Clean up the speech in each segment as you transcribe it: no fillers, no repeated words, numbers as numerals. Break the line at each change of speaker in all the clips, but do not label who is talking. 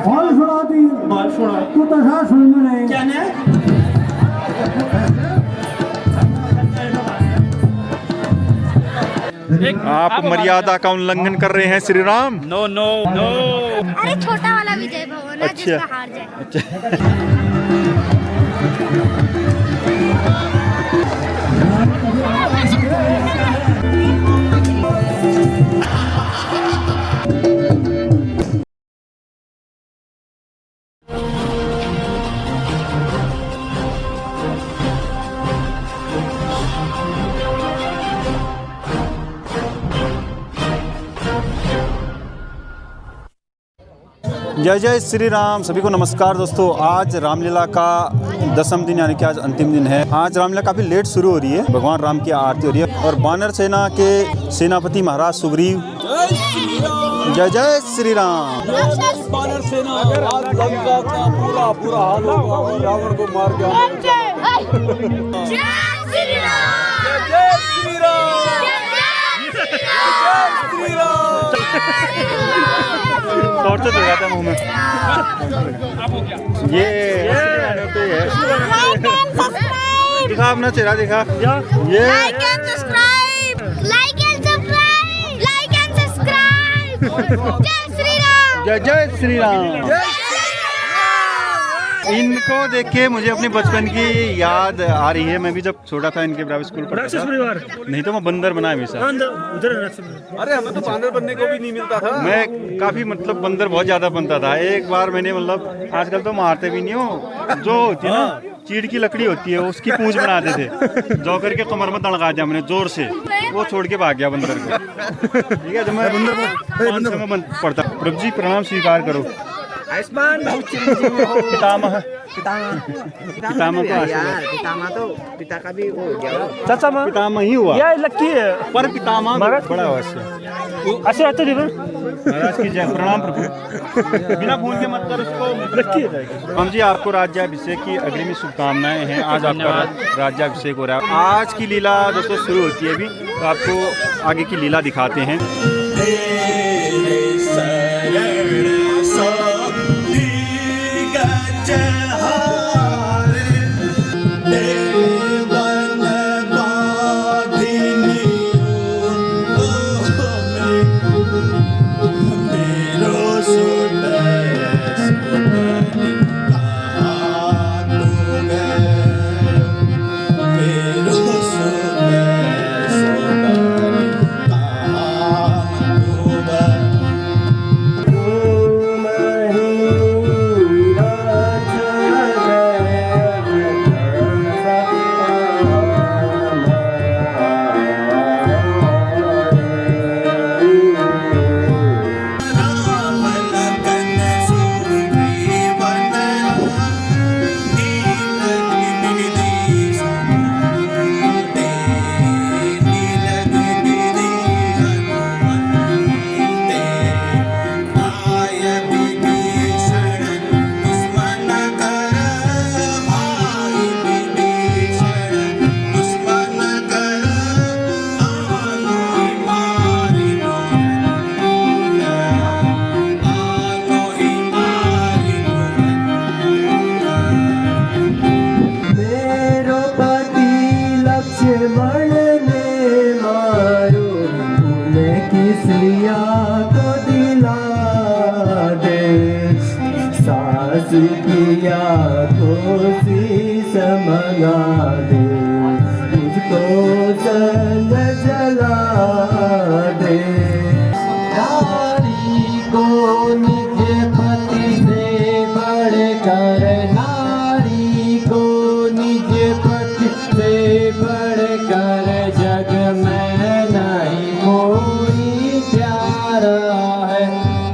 Hall सुना दी
hall सुना
तू तसा सुन ले
क्या ने
आप मर्यादा का उल्लंघन कर रहे हैं Shri Ram.
No no no.
अरे छोटा वाला विजय भवन है जिसका हार जाए।
जय जय श्री राम। सभी को नमस्कार दोस्तों। आज रामलीला का 10वां दिन यानी कि आज अंतिम दिन है। आज रामलीला काफ़ी लेट शुरू हो रही है। भगवान राम की आरती हो रही है और वानर सेना के सेनापति महाराज सुग्रीव जय जय श्री राम।
वानर सेना आज लंका का पूरा पूरा हाल होगा, रावण को मार के
जय श्री राम।
जय श्री राम। श्री राम।
टॉर्चर दिखाता मुंह में ये दिखा अपना चेहरा दिखा। ये
like and subscribe, like and subscribe, like and subscribe. जय श्री राम।
जय जय श्री राम। इनको देख के मुझे अपने बचपन की याद आ रही है। मैं भी जब छोटा था इनके बराबर स्कूल पढ़ता था। नहीं तो मैं बंदर बना हमेशा।
अरे हमें तो बांदर बनने को भी नहीं मिलता था।
मैं काफी मतलब बंदर बहुत ज्यादा बनता था। एक बार मैंने मतलब आजकल तो मारते भी नहीं हो, जो होती है ना चीड़ की लकड़ी होती है उसकी पूंछ बनाते थे, जो करके कमर में दड़का दिया मैंने जोर से, वो छोड़ के भाग गया बंदर को। ठीक है, जब मैं बंदर में पड़ता। प्रभु जी प्रणाम स्वीकार करो।
आयुष्मान
पितामह
पितामह तो पिता का भी हो गया।
चाचा माँ
पितामह ही हुआ
या लकी है
पर पितामह बड़ा हुआ।
ऐसे आते थे
महाराज की जय। प्रणाम प्रभु। बिना भूल के मत कर उसको लकी है। हम जी आपको राज्याभिषेक की अग्रिम शुभकामनाएं हैं। आज आपका राज्याभिषेक हो रहा है। आज की लीला दोस्तों शुरू होती है अभी, तो आपको आगे की लीला दिखाते हैं।
किया तो शीश मंगा दे, मुझको संग जला दे। नारी को निज पति से बढ़कर, नारी को निज पति से बढ़कर जग में नहीं कोई प्यारा है,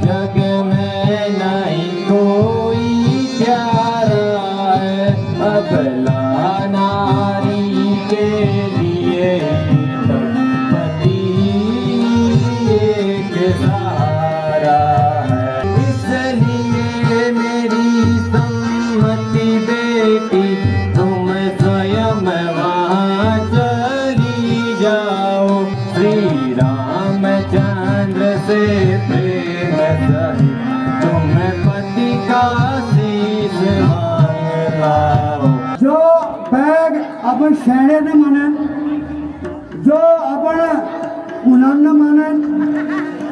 जग में नहीं कोई प्यारा है। अबला नारी के लिए पति एक सहारा है। इसलिए मेरी सम्मति बेटी, तुम स्वयं वहाँ चली जाओ, श्री रामचंद्र से प्रेम मैं सही तुम्हें पति का शीश मांगता हूँ।
जो बैग अपन शहरे न मानन, जो अपन उन्हान न मानन,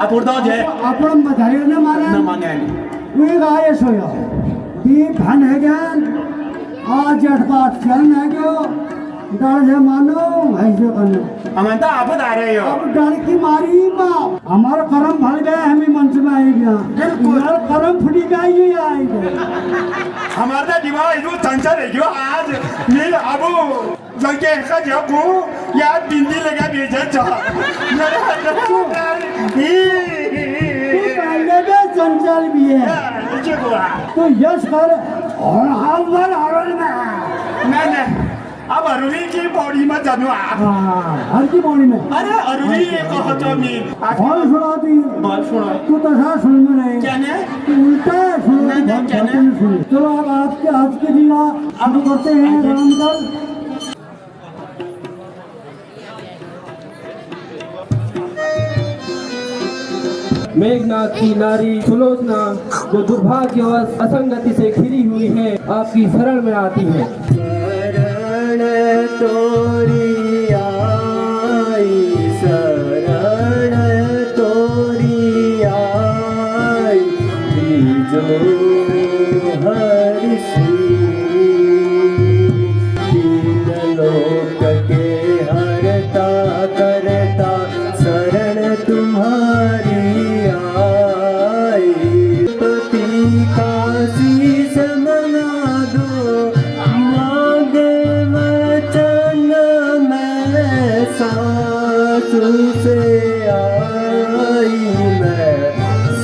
अपन मधाई न मानन, वे गाय सोया ये धन है ज्ञान आज जट बात चल है क्यों डर है मानो ऐसे करना
अमंता आप बता रहे हो
अब डर की मारी बाप हमारा कर्म भर गया हमें मंच में आई गया हमारा कर्म फटी गया ये आई गया
हमारा दिमाग इतना चंचल है जो आज मैं अब लड़के का जाऊँ या बिंदी लगा भेजा चाह
चंचल भी है तो यश कर और हाल भर हरल में
अब अरुणी की पौड़ी में जानू आप
हर की पौड़ी में
अरे अरुणी कहो तो मैं
और सुना दी
बात सुना
तू तो सा सुन में नहीं
क्या ने
तू उल्टा सुन चलो अब आपके आज के दिन शुरू करते हैं राम कर
मेघनाथ की नारी सुलोचना जो दुर्भाग्यवश असंगति से घिरी हुई है आपकी शरण में आती है।
शरण तोरी आई, शरण तोरी आई, बीजो हरि तीन लोक के हरता करता शरण तुम्हारी आई। पति का शीश मना दो मांगे वचन मैं सासू से आई, मैं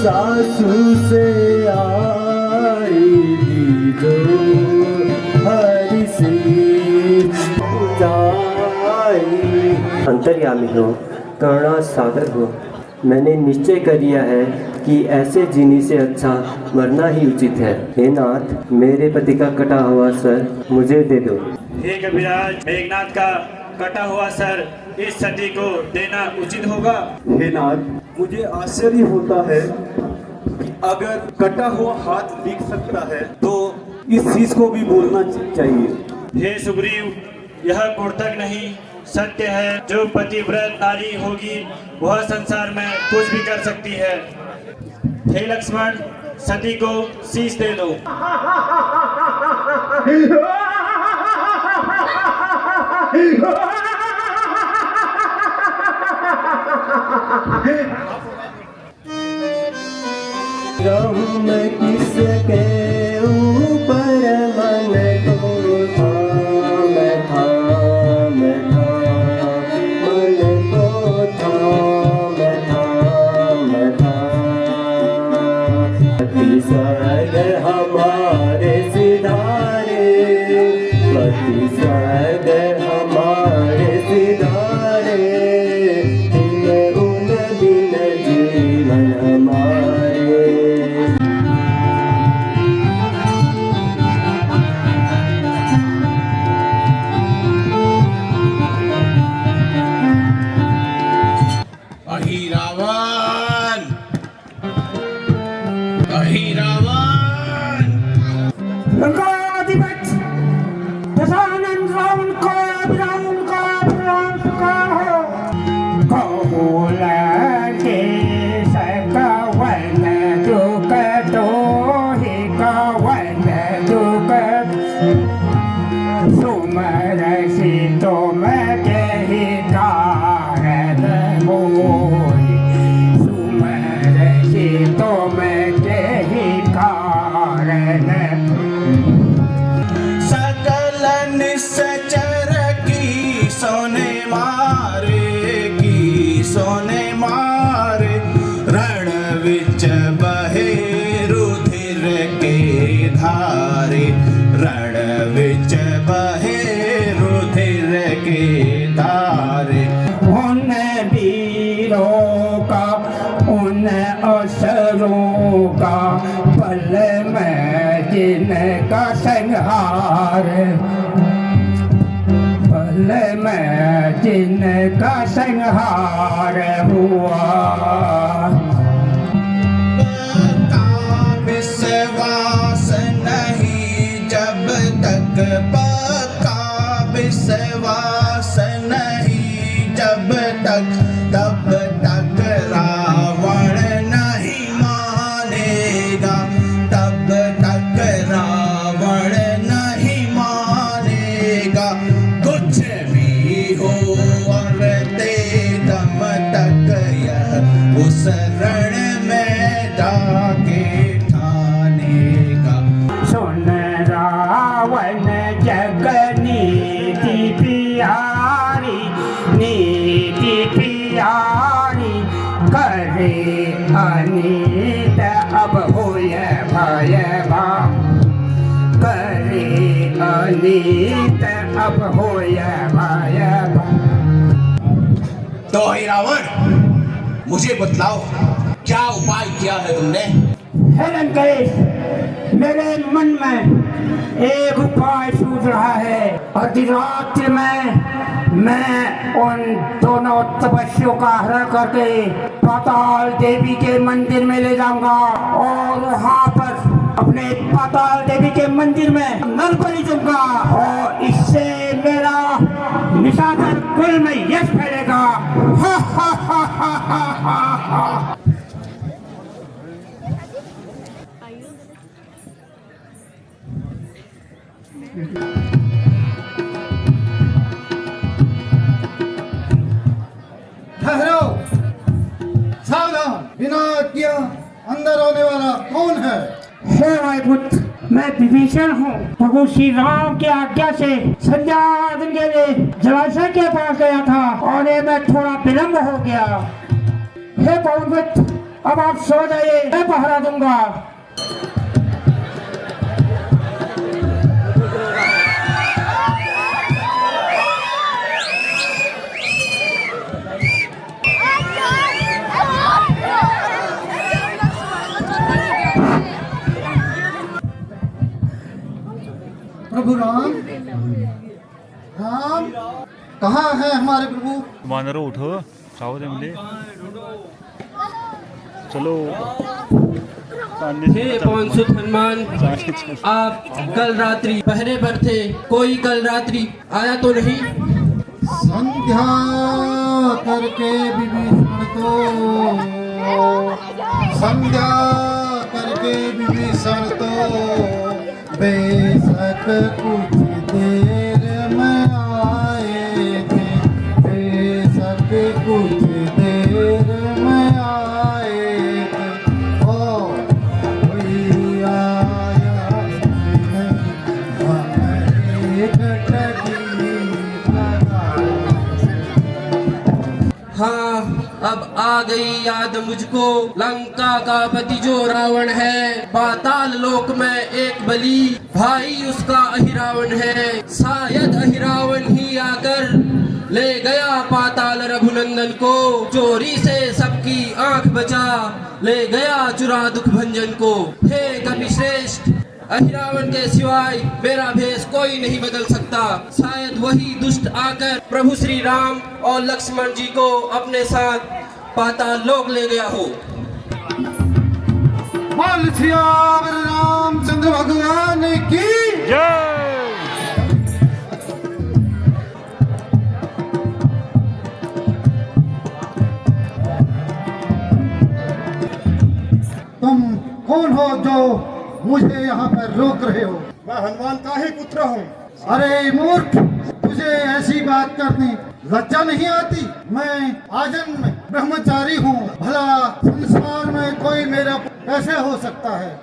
सासू से आई, दीजो हरि शीश जाई। अंतर्यामी हो, करुणा सागर हो, मैंने निश्चय कर लिया है कि ऐसे जीने से अच्छा मरना ही उचित है। हे नाथ, मेरे पति का कटा हुआ सर मुझे दे दो।
हे कविराज, मेघनाथ का कटा हुआ सर इस सती को देना उचित होगा।
हे नाथ, मुझे आश्चर्य होता है कि अगर कटा हुआ हाथ दिख सकता है तो इस चीज को भी बोलना चाहिए।
हे सुग्रीव, यह कुर्तक नहीं सत्य है। जो पतिव्रत नारी होगी वह संसार में कुछ भी कर सकती है। हे लक्ष्मण, सती को शीश दे दो।
गम किसके ऊपर मन को थाम थाम थाम, मन को थाम थाम थाम। पति स्वर्ग हमारे सिधारे, पति स्वर्ग हमारे सिधारे, उन दिन जीवन हमारे।
जिनका संहार पल में जिनका संहार हुआ।
रण में जाके ठाने का। सुन रावण जग नीति प्यारी, नीति प्यारी, करे अनीत अब होय भय भाव, करे अनीत अब होय भय भाव।
तो हे रावण, मुझे बतलाओ क्या उपाय किया है तुमने?
हे लंकेश, मेरे मन में एक उपाय सूझ रहा है। अधिरात्रि में मैं उन दोनों तपस्वियों का हरण करके पाताल देवी के मंदिर में ले जाऊंगा और वहाँ पर अपने पाताल देवी के मंदिर में नर बलि दूंगा और इससे मेरा निशाचर कुल में यश फैलेगा। हा हा हा हा हा हा हा।
ठहरो, सावधान, बिना किया अंदर आने वाला कौन है?
हे वायुपुत्र, मैं विभीषण हूँ। प्रभु श्री राम की आज्ञा से संध्या दिन के लिए जलाशय के पास गया था और ये मैं थोड़ा विलम्ब हो गया। हे पवनपुत्र, अब आप सो जाइए, मैं पहरा दूंगा।
प्रभु राम, राम कहाँ है हमारे प्रभु?
वानरो उठो, चाहो दे मिले, चलो।
हे पवन सुत हनुमान, आप कल रात्रि पहरे पर थे, कोई कल रात्रि आया तो नहीं?
संध्या करके विभीषण को, संध्या करके विभीषण तो बेशक कुछ देर में आए थे, बेशक कुछ देर में आए थे। ओ कोई आया नहीं, हमारे घटकी लगाए।
हाँ, अब आ गई याद मुझको, लंका का पति जो रावण है, पाताल लोक में एक बलि भाई उसका अहिरावण है। शायद अहिरावण ही आकर ले गया पाताल रघुनंदन को, चोरी से सबकी आंख बचा ले गया चुरा दुख भंजन को। हे कपिश्रेष्ठ, अहिरावण के सिवाय मेरा भेष कोई नहीं बदल सकता। शायद वही दुष्ट आकर प्रभु श्री राम और लक्ष्मण जी को अपने साथ पाताल लोक ले गया हो।
बोल सियावर रामचंद्र भगवान की
जय।
तुम कौन हो जो मुझे यहाँ पर रोक रहे हो?
मैं हनुमान का ही पुत्र हूँ।
अरे मूर्ख, तुझे ऐसी बात करनी लज्जा नहीं आती? मैं आजन्म ब्रह्मचारी हूँ, भला संसार में कोई मेरा कैसे हो सकता है?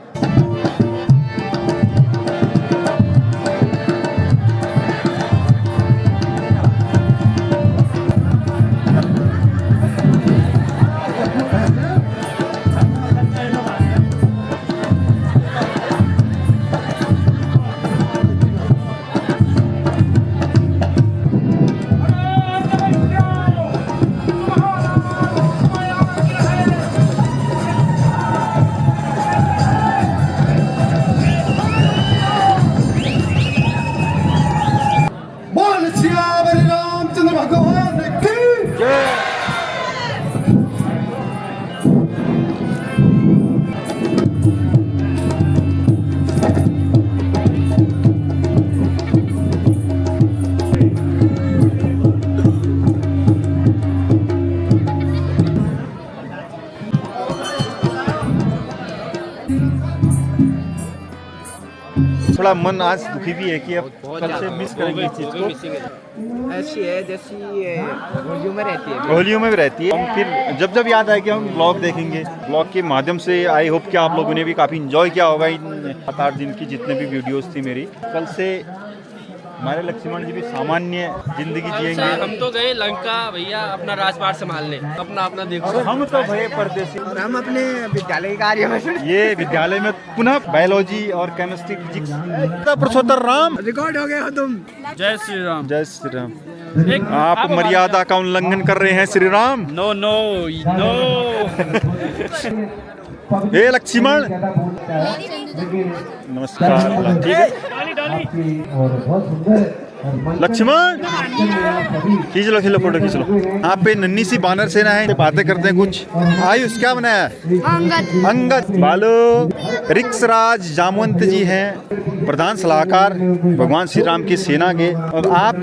थोड़ा मन आज दुखी भी है कि अब कल से मिस करेंगे इस चीज़ को।
ऐसी है जैसी ये होलियों में रहती है।
होलियों में भी रहती है। हम फिर जब जब याद आएगी हम ब्लॉग देखेंगे। ब्लॉग के माध्यम से आई होप कि आप लोगों ने भी काफ़ी इंजॉय किया होगा इन 7-8 दिन की जितने भी वीडियोस थी मेरी। कल से हमारे लक्ष्मण जी भी सामान्य जिंदगी जिएंगे।
हम तो गए लंका भैया अपना राजपाट संभालने, अपना अपना देखो।
हम तो भय परदेसी।
और हम अपने विद्यालय कार्य में
ये विद्यालय में पुनः बायोलॉजी और केमिस्ट्री फिजिक्स। पुरुषोत्तर राम
रिकॉर्ड हो गए हो तुम।
जय श्री राम। जय श्री राम। आप मर्यादा का उल्लंघन कर रहे हैं Shri Ram.
No no no.
हे लक्ष्मण नमस्कार। ठीक है लक्ष्मण खींच लो फोटो खींच लो। यहाँ पे नन्ही सी बानर सेना है, बातें करते हैं कुछ। आयुष क्या बनाया है? अंगद। बालो रिक्सराज जामवंत जी हैं प्रधान सलाहकार भगवान श्री राम की सेना के। और आप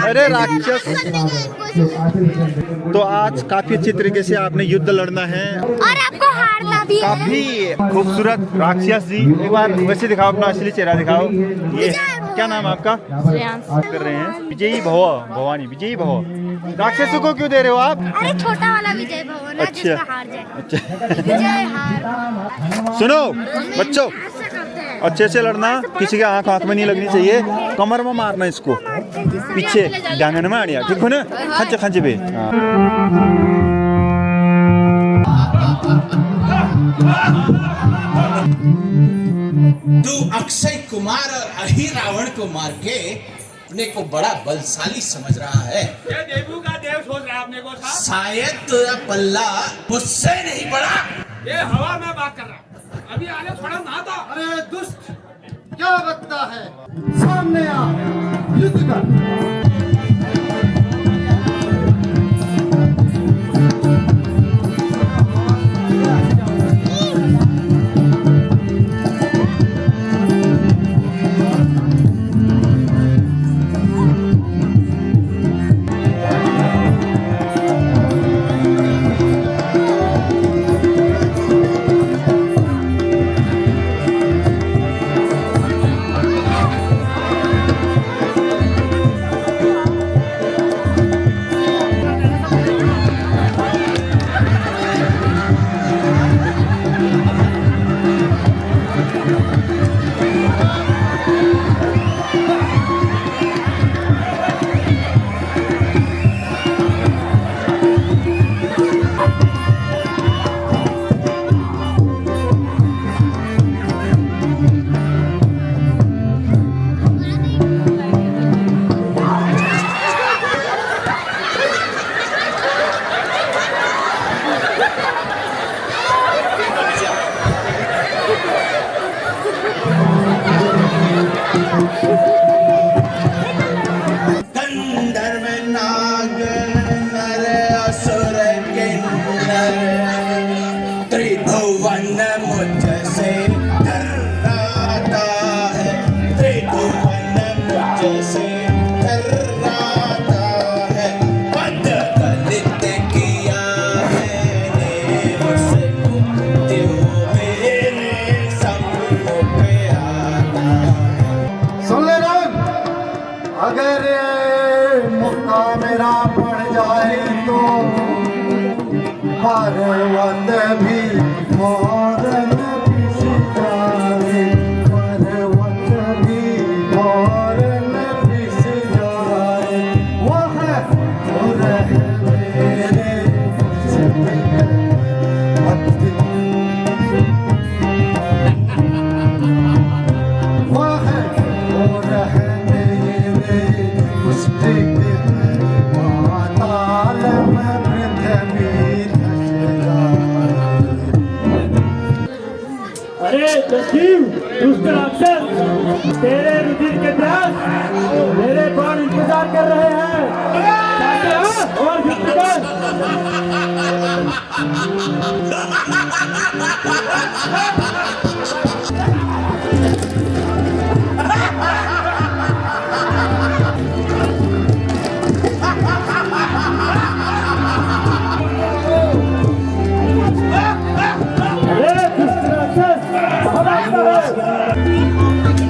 अरे राक्षस। तो आज काफी अच्छी तरीके से आपने युद्ध लड़ना है
और आपको हारना भी है।
काफी खूबसूरत राक्षस जी। एक बार वैसे दिखाओ, अपना असली चेहरा दिखाओ। ये क्या नाम है आपका? कर रहे हैं विजयी भव। भवानी विजयी भव। राक्षसों को क्यों दे रहे हो आप?
अरे छोटा वाला विजय भव ना,
अच्छा।
जिसका हार जाए।
अच्छा
विजय हार।
सुनो बच्चों, अच्छे से लड़ना, किसी के आंख में नहीं लगनी चाहिए। कमर में मारना इसको, पीछे डांगन में आड़िया, ठीक है ना? खंचे खंचे पे।
तू अक्षय कुमार और अहिर रावण को मार के अपने को बड़ा बलशाली समझ रहा है।
ये देवू का देव सोच रहा है अपने को साहब।
शायद तेरा पल्ला मुझसे नहीं बड़ा।
ये हवा में बात कर रहा, अभी आगे थोड़ा ना था।
अरे दुष्ट क्या बकता है? सामने आ, युद्ध कर।
गंधर्व नाग नर असुर किन्नर त्रिभुवन मुझसे डराता है। त्रिभुवन मुझसे डराता है। पद गलित किया मैंने उसको, त्यों मेरे सम्मुख आता है।
सुन ले राम, अगर मुक्का मेरा पड़ जाए तो पर्वत भी मौरन पिस जाए। पर्वत भी मौरन पिस जाए। वह रह मेरे भक्ति, वह रह मेरे पुष्टि पाताल में पृथ्वी धस जाए।
अरे जसीम दुष्ट राक्षस, तेरे रुधिर के प्यास मेरे प्राण इंतजार कर रहे हैं। जाके आ और युद्ध कर। अरे दुष्ट राक्षस, कहाँ भागता है?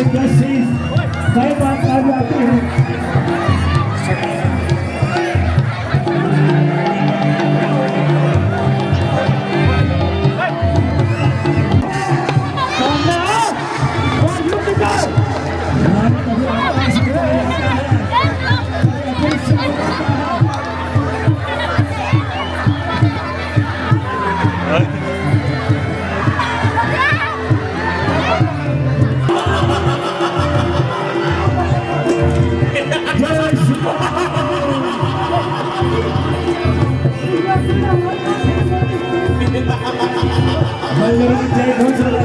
कई बात आ जाती है। जय घोषणा,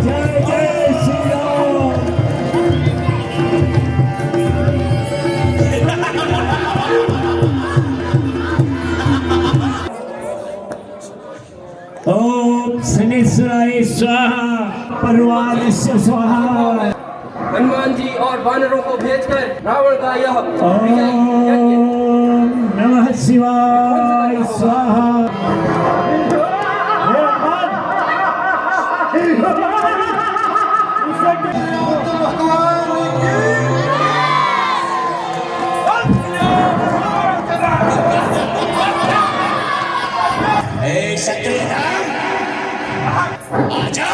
जय जय श्री राम। ओम शनेश्वराय स्वाहा, परिवार स्वाहा।
हनुमान जी और वानरों को भेजकर रावण का यह
ओम नमः शिवाय स्वाहा।
सत्यनारायण आजा,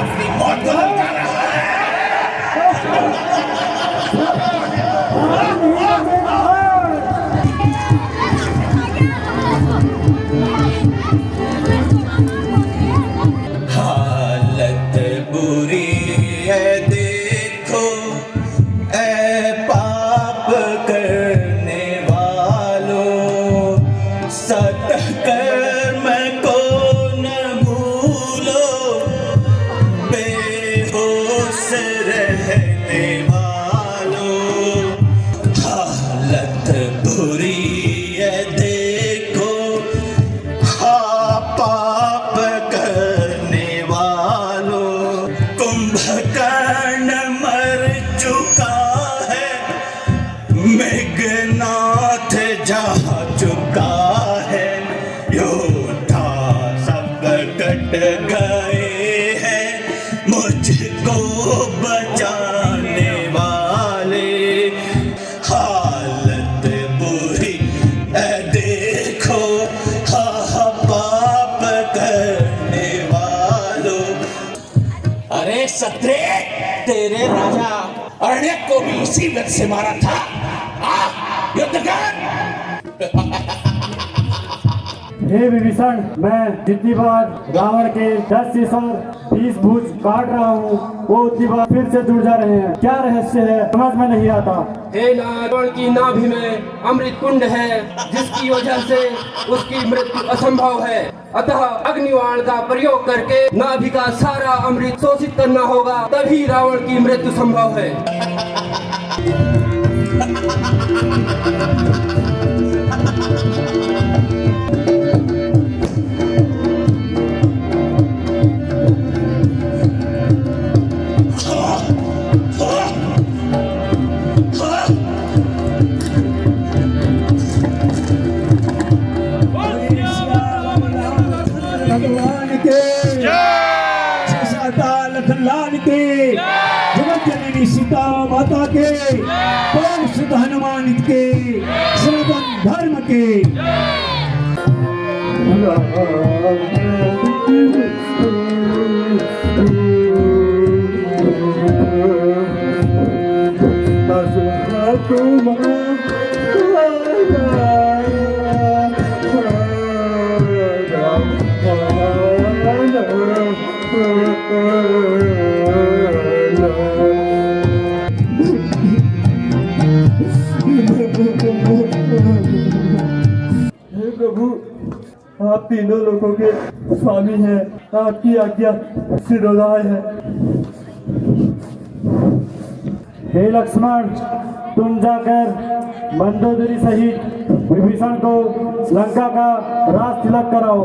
अपनी मौत को ललकार रहा है। हालत बुरी है देखो ऐ पाप करने वालों, सत्कर्म को न भूलो, बेहोश रहने वालों। हालत बुरी है देखो हाँ पाप करने वालों, कुंभकर्ण मर चुका है, मेघनाथ जा चुका है, योद्धा सब कट गए हैं, मुझको बचाने वाले। हालत बुरी है देखो हाँ पाप करने वालों। अरे सत्रे, तेरे राजा अरण्यक को भी इसी व्रत से मारा था। युद्ध कर।
हे विभीषण, मैं जितनी बार रावण के 10 शीश और 20 भुज काट रहा हूँ, वो उतनी बार फिर से जुड़ जा रहे हैं। क्या रहस्य है, समझ में नहीं आता।
हे रावण की नाभि में अमृत कुंड है, जिसकी वजह से उसकी मृत्यु असंभव है। अतः अग्निवाण का प्रयोग करके नाभि का सारा अमृत शोषित करना होगा, तभी रावण की मृत्यु संभव है।
भगवान के लाल के, जगत जननी सीता माता के, पवन सुत हनुमान के, सनातन धर्म के। हे प्रभु, आप तीनों लोगों के स्वामी हैं, आपकी आज्ञा शिरोधार्य है। हे लक्ष्मण, तुम जाकर मंदोदरी सहित विभीषण को लंका का राज तिलक कराओ।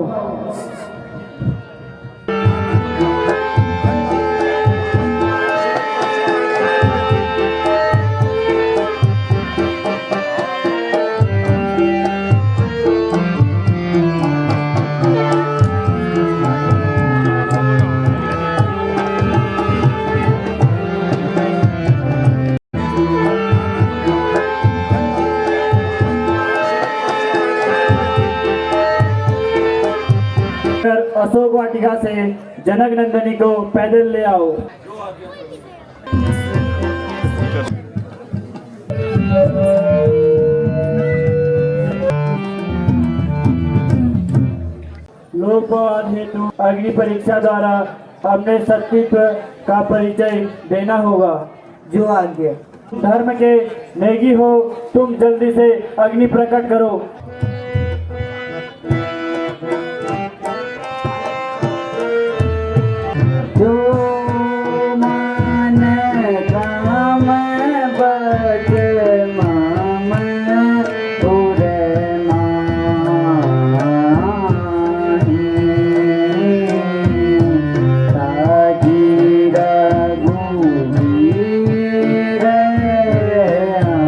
द्वारिका से जनक नंदनी को पैदल ले आओ। लोकवाद हेतु अग्नि परीक्षा द्वारा अपने सत्तित्व का परिचय देना होगा।
जो आज्ञा।
धर्म के नेगी हो तुम जल्दी से अग्नि प्रकट करो।
जो मन काम बच माम उरे माही ताजी रघुवीर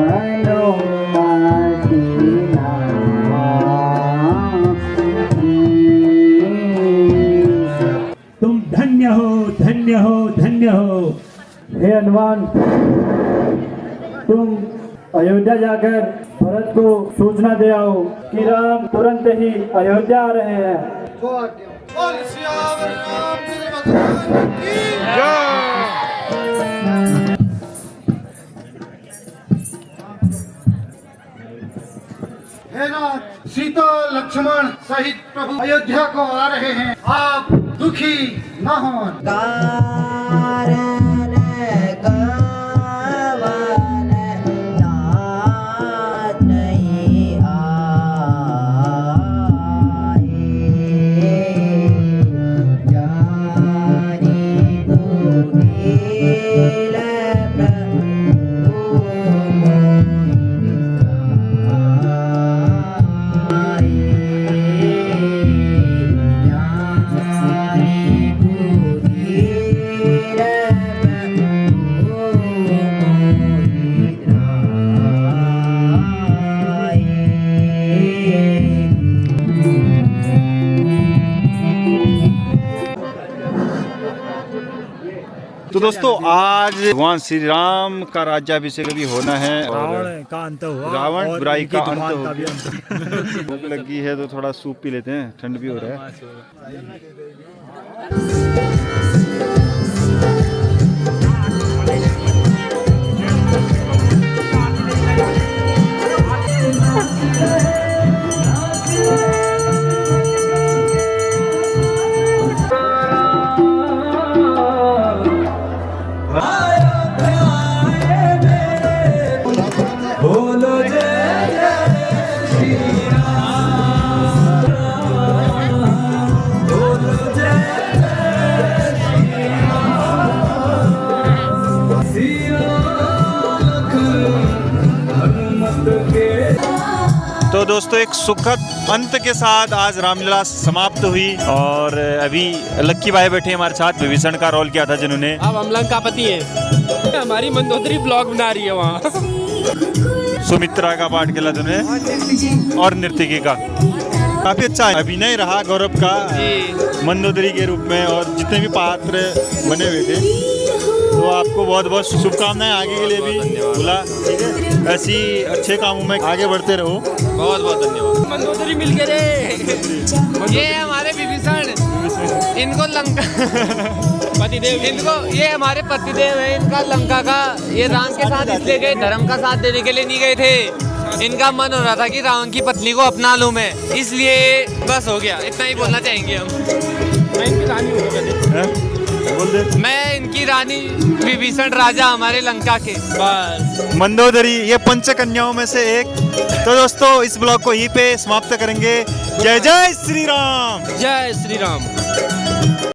हनुमति नाम।
तुम धन्य हो, धन्य हो, धन्य हो। हे हनुमान, तुम अयोध्या जाकर भरत को सूचना दे आओ कि राम तुरंत ही अयोध्या आ रहे हैं।
बोल सियावर रामचंद्र भगवान की हे नाथ, सीता लक्ष्मण सहित प्रभु अयोध्या को आ रहे हैं। आप दुखी न हो।
कारण गवन नाथ नहीं आए, जानी कुटिल प्रभु
तो दोस्तों आज भगवान श्री राम का राज्याभिषेक भी होना है।
रावण का अंत हुआ,
रावण
और
बुराई का
इनकी
अंत
दुकान
हो
का भी अंत।
भूख लगी है तो थोड़ा सूप पी लेते हैं, ठंड भी हो रहा है। तो दोस्तों एक सुखद अंत के साथ आज रामलीला समाप्त हुई और अभी लक्की भाई बैठे हमारे साथ। विभीषण का रोल किया था जिन्होंने।
अब हम लंकापति है, हमारी मंदोदरी ब्लॉग बना रही है वहाँ।
सुमित्रा का पाठ खेला तूने और नर्तकी का काफी अच्छा अभिनय रहा गौरव का मंदोदरी के रूप में, और जितने भी पात्र बने हुए थे। तो आपको बहुत बहुत शुभकामनाएं आगे के लिए भी बोला। ठीक है, ऐसी अच्छे कामों में आगे बढ़ते रहो।
बहुत बहुत धन्यवाद। मंदोदरी मिल गए रे। ये हमारे विभीषण, इनको लंका पतिदेव, इनको ये हमारे पतिदेव है। इनका लंका का ये राम के साथ इसलिए गए, धर्म का साथ देने के लिए नहीं गए थे। इनका मन हो रहा था कि रावण की पत्नी को अपना लूं मैं, इसलिए बस हो गया। इतना ही बोलना चाहेंगे हम। मैं इनकी रानी हूँ,
बोल दे।
मैं इनकी रानी विभीषण राजा हमारे लंका के। बस
मंदोदरी ये पंच कन्याओं में से एक। तो दोस्तों इस ब्लॉग को यहीं पे समाप्त करेंगे। जय जय श्री राम।
जय श्री राम।